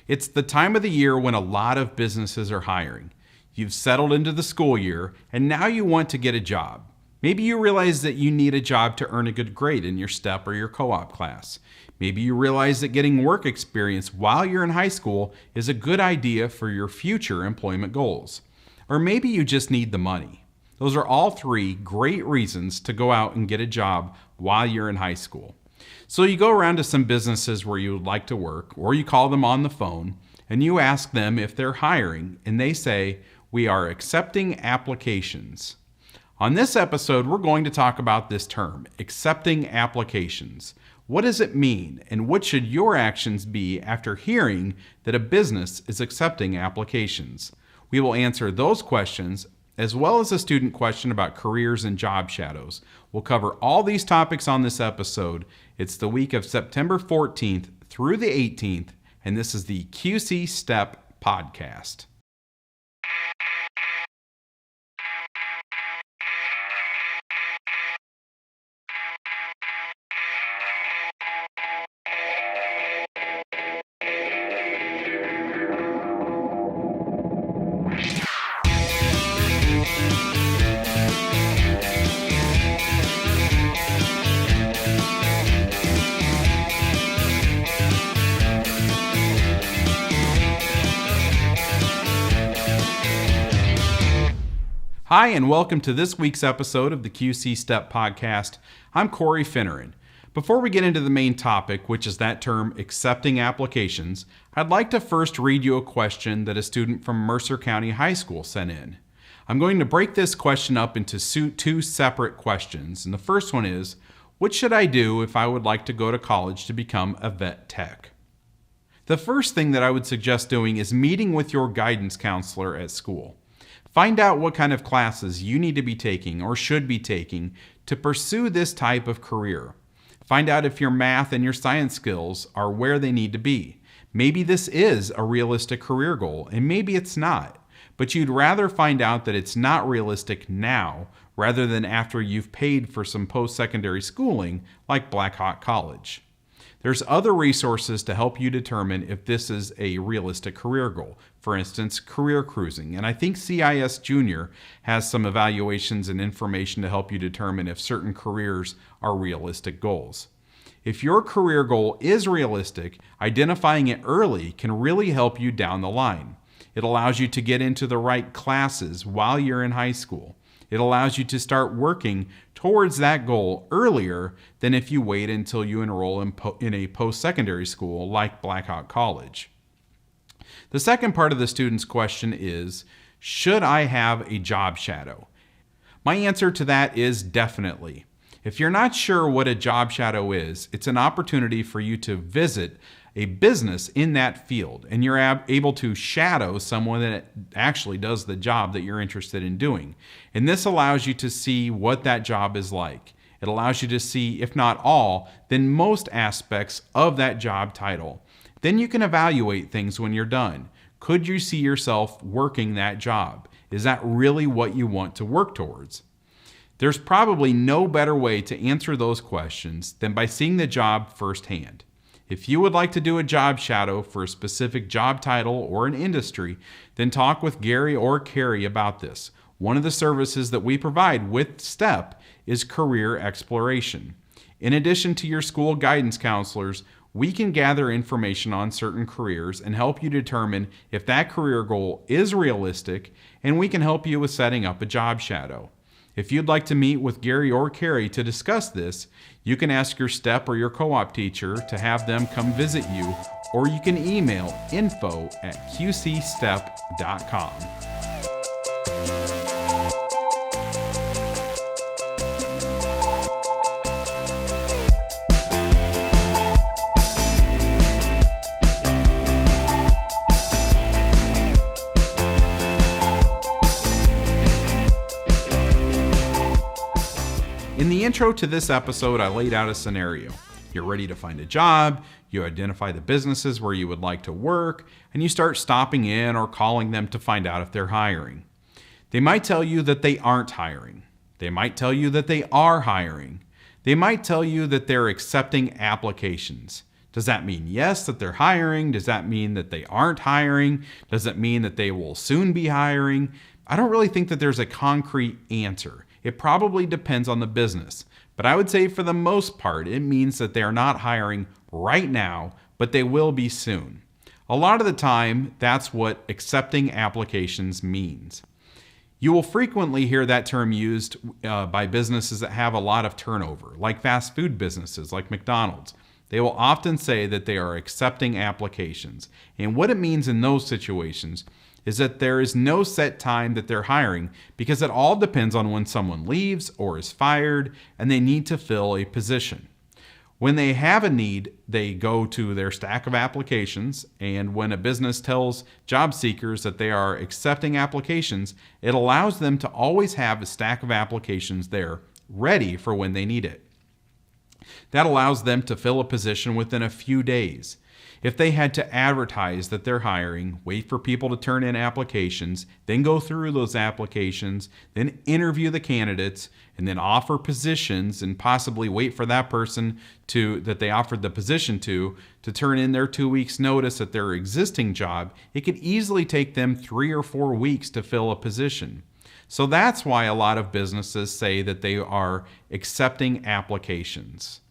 It's the time of the year when a lot of businesses are hiring. You've settled into the school year, and now you want to get a job. Maybe you realize that you need a job to earn a good grade in your STEP or your co-op class. Maybe you realize that getting work experience while you're in high school is a good idea for your future employment goals. Or maybe you just need the money. Those are all three great reasons to go out and get a job while you're in high school. So you go around to some businesses where you would like to work, or you call them on the phone, and you ask them if they're hiring, and they say, "We are accepting applications." On this episode, we're going to talk about this term, accepting applications. What does it mean, and what should your actions be after hearing that a business is accepting applications? We will answer those questions, as well as a student question about careers and job shadows. We'll cover all these topics on this episode. It's the week of September 14th through the 18th, and this is the QC STEP podcast. Hi, and welcome to this week's episode of the QC STEP podcast. I'm Corey Finneran. Before we get into the main topic, which is that term, accepting applications, I'd like to first read you a question that a student from Mercer County High School sent in. I'm going to break this question up into two separate questions, and the first one is, what should I do if I would like to go to college to become a vet tech? The first thing that I would suggest doing is meeting with your guidance counselor at school. Find out what kind of classes you need to be taking or should be taking to pursue this type of career. Find out if your math and your science skills are where they need to be. Maybe this is a realistic career goal, and maybe it's not. But you'd rather find out that it's not realistic now rather than after you've paid for some post-secondary schooling like Black Hawk College. There's other resources to help you determine if this is a realistic career goal. For instance, career cruising. And I think CIS Junior has some evaluations and information to help you determine if certain careers are realistic goals. If your career goal is realistic, identifying it early can really help you down the line. It allows you to get into the right classes while you're in high school. It allows you to start working towards that goal earlier than if you wait until you enroll in a post-secondary school like Black Hawk College. The second part of the student's question is, should I have a job shadow? My answer to that is definitely. If you're not sure what a job shadow is, it's an opportunity for you to visit a business in that field, and you're able to shadow someone that actually does the job that you're interested in doing. And this allows you to see what that job is like. It allows you to see, if not all, then most aspects of that job title. Then you can evaluate things when you're done. Could you see yourself working that job? Is that really what you want to work towards? There's probably no better way to answer those questions than by seeing the job firsthand. If you would like to do a job shadow for a specific job title or an industry, then talk with Gary or Carrie about this. One of the services that we provide with STEP is career exploration. In addition to your school guidance counselors, we can gather information on certain careers and help you determine if that career goal is realistic, and we can help you with setting up a job shadow. If you'd like to meet with Gary or Carrie to discuss this, you can ask your STEP or your co-op teacher to have them come visit you, or you can email info@qcstep.com. In the intro to this episode, I laid out a scenario. You're ready to find a job, you identify the businesses where you would like to work, and you start stopping in or calling them to find out if they're hiring. They might tell you that they aren't hiring. They might tell you that they are hiring. They might tell you that they're accepting applications. Does that mean yes, that they're hiring? Does that mean that they aren't hiring? Does it mean that they will soon be hiring? I don't really think that there's a concrete answer. It probably depends on the business. But I would say for the most part, it means that they are not hiring right now, but they will be soon. A lot of the time, that's what accepting applications means. You will frequently hear that term used by businesses that have a lot of turnover, like fast food businesses like McDonald's. They will often say that they are accepting applications. And what it means in those situations is that there is no set time that they're hiring because it all depends on when someone leaves or is fired and they need to fill a position. When they have a need, they go to their stack of applications, and when a business tells job seekers that they are accepting applications, it allows them to always have a stack of applications there ready for when they need it. That allows them to fill a position within a few days. If they had to advertise that they're hiring, wait for people to turn in applications, then go through those applications, then interview the candidates, and then offer positions and possibly wait for that person that they offered the position to turn in their 2 weeks notice at their existing job, it could easily take them 3 or 4 weeks to fill a position. So that's why a lot of businesses say that they are accepting applications.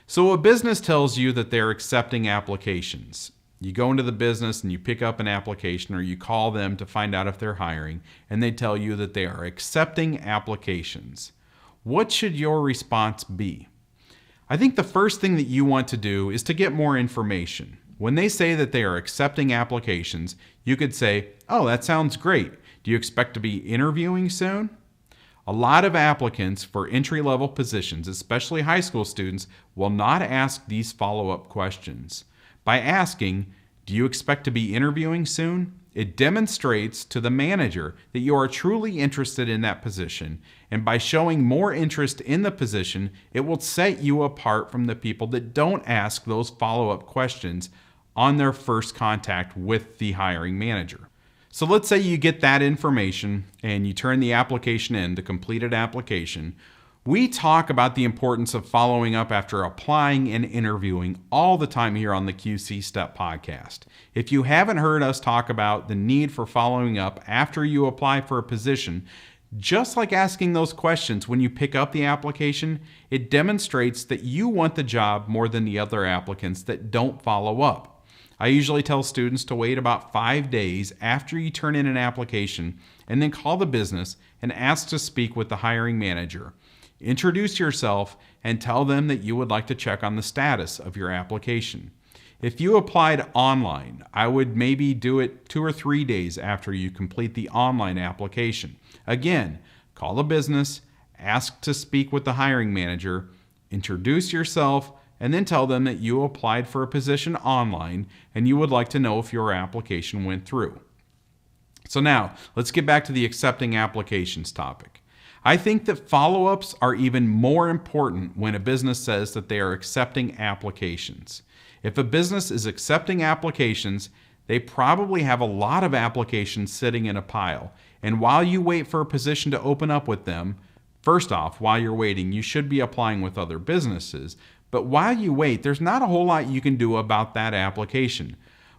So a business tells you that they're accepting applications. You go into the business and you pick up an application, or you call them to find out if they're hiring, and they tell you that they are accepting applications. What should your response be? I think the first thing that you want to do is to get more information. When they say that they are accepting applications, you could say, "Oh, that sounds great. Do you expect to be interviewing soon?" A lot of applicants for entry-level positions, especially high school students, will not ask these follow-up questions. By asking, "Do you expect to be interviewing soon?" it demonstrates to the manager that you are truly interested in that position, and by showing more interest in the position, it will set you apart from the people that don't ask those follow-up questions on their first contact with the hiring manager. So let's say you get that information and you turn the application in, the completed application. We talk about the importance of following up after applying and interviewing all the time here on the QC Step podcast. If you haven't heard us talk about the need for following up after you apply for a position, just like asking those questions when you pick up the application, it demonstrates that you want the job more than the other applicants that don't follow up. I usually tell students to wait about 5 days after you turn in an application and then call the business and ask to speak with the hiring manager. Introduce yourself and tell them that you would like to check on the status of your application. If you applied online, I would maybe do it 2 or 3 days after you complete the online application. Again, call the business, ask to speak with the hiring manager, introduce yourself, and then tell them that you applied for a position online and you would like to know if your application went through. So now, let's get back to the accepting applications topic. I think that follow-ups are even more important when a business says that they are accepting applications. If a business is accepting applications, they probably have a lot of applications sitting in a pile. And while you wait for a position to open up with them, first off, while you're waiting, you should be applying with other businesses. But while you wait, there's not a whole lot you can do about that application.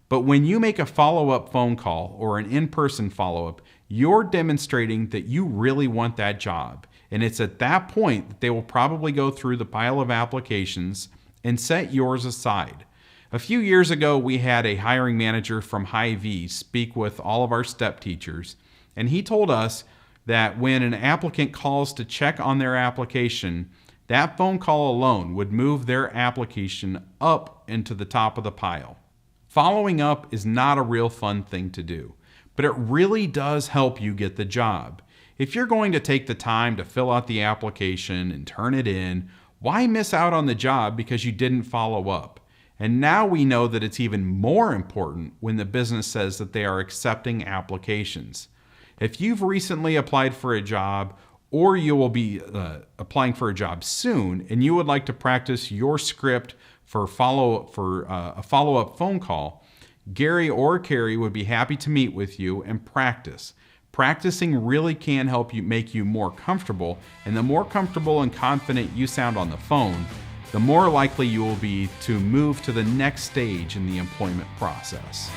But when you make a follow-up phone call or an in-person follow-up, you're demonstrating that you really want that job. And it's at that point that they will probably go through the pile of applications and set yours aside. A few years ago, we had a hiring manager from Hy-Vee speak with all of our step teachers, and he told us that when an applicant calls to check on their application, that phone call alone would move their application up into the top of the pile. Following up is not a real fun thing to do, but it really does help you get the job. If you're going to take the time to fill out the application and turn it in, why miss out on the job because you didn't follow up? And now we know that it's even more important when the business says that they are accepting applications. If you've recently applied for a job, or you will be applying for a job soon, and you would like to practice your script for a follow-up phone call, Gary or Carrie would be happy to meet with you and practice. Practicing really can help you make you more comfortable, and the more comfortable and confident you sound on the phone, the more likely you will be to move to the next stage in the employment process.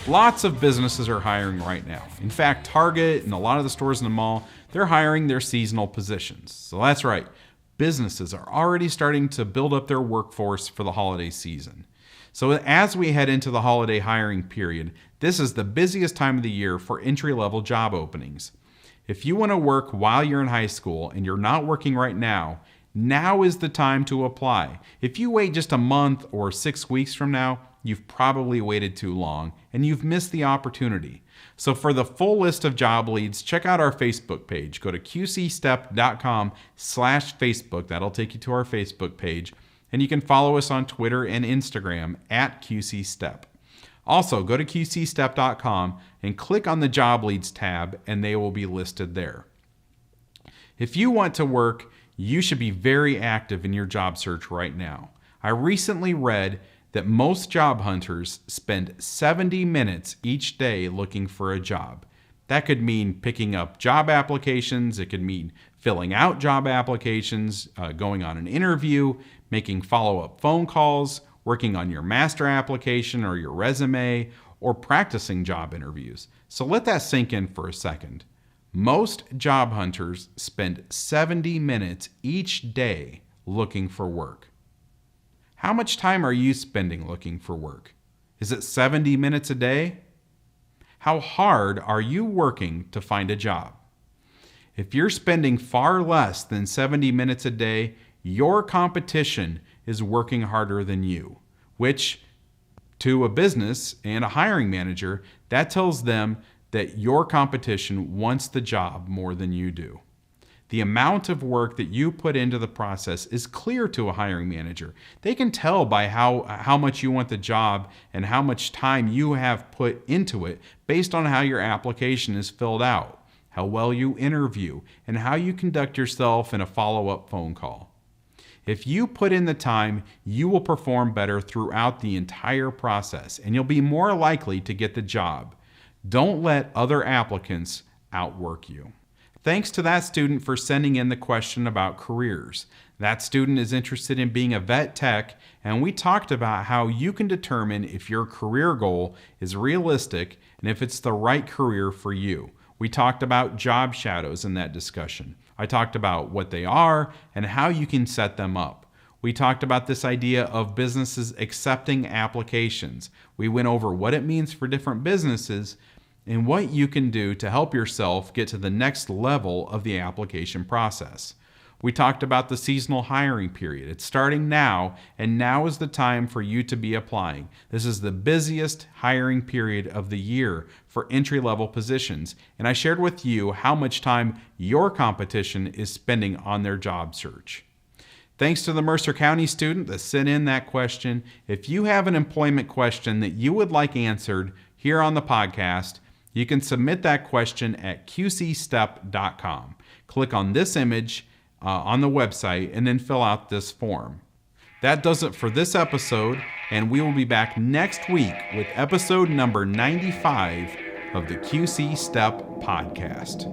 Lots of businesses are hiring right now. In fact, Target and a lot of the stores in the mall, they're hiring their seasonal positions. So that's right. Businesses are already starting to build up their workforce for the holiday season. So as we head into the holiday hiring period, this is the busiest time of the year for entry-level job openings. If you want to work while you're in high school and you're not working right now, now is the time to apply. If you wait just a month or 6 weeks from now, you've probably waited too long and you've missed the opportunity. So for the full list of job leads, check out our Facebook page. Go to qcstep.com/Facebook. That'll take you to our Facebook page. And you can follow us on Twitter and Instagram at QCStep. Also, go to qcstep.com and click on the job leads tab and they will be listed there. If you want to work, you should be very active in your job search right now. I recently read that most job hunters spend 70 minutes each day looking for a job. That could mean picking up job applications. It could mean filling out job applications, going on an interview, making follow-up phone calls, working on your master application or your resume, or practicing job interviews. So let that sink in for a second. Most job hunters spend 70 minutes each day looking for work. How much time are you spending looking for work? Is it 70 minutes a day? How hard are you working to find a job? If you're spending far less than 70 minutes a day, your competition is working harder than you, which to a business and a hiring manager, that tells them that your competition wants the job more than you do. The amount of work that you put into the process is clear to a hiring manager. They can tell by how much you want the job and how much time you have put into it based on how your application is filled out, how well you interview, and how you conduct yourself in a follow-up phone call. If you put in the time, you will perform better throughout the entire process, and you'll be more likely to get the job. Don't let other applicants outwork you. Thanks to that student for sending in the question about careers. That student is interested in being a vet tech, and we talked about how you can determine if your career goal is realistic and if it's the right career for you. We talked about job shadows in that discussion. I talked about what they are and how you can set them up. We talked about this idea of businesses accepting applications. We went over what it means for different businesses and what you can do to help yourself get to the next level of the application process. We talked about the seasonal hiring period. It's starting now, and now is the time for you to be applying. This is the busiest hiring period of the year for entry-level positions, and I shared with you how much time your competition is spending on their job search. Thanks to the Mercer County student that sent in that question. If you have an employment question that you would like answered here on the podcast, you can submit that question at qcstep.com. Click on this image on the website and then fill out this form. That does it for this episode, and we will be back next week with episode number 95 of the QC Step podcast.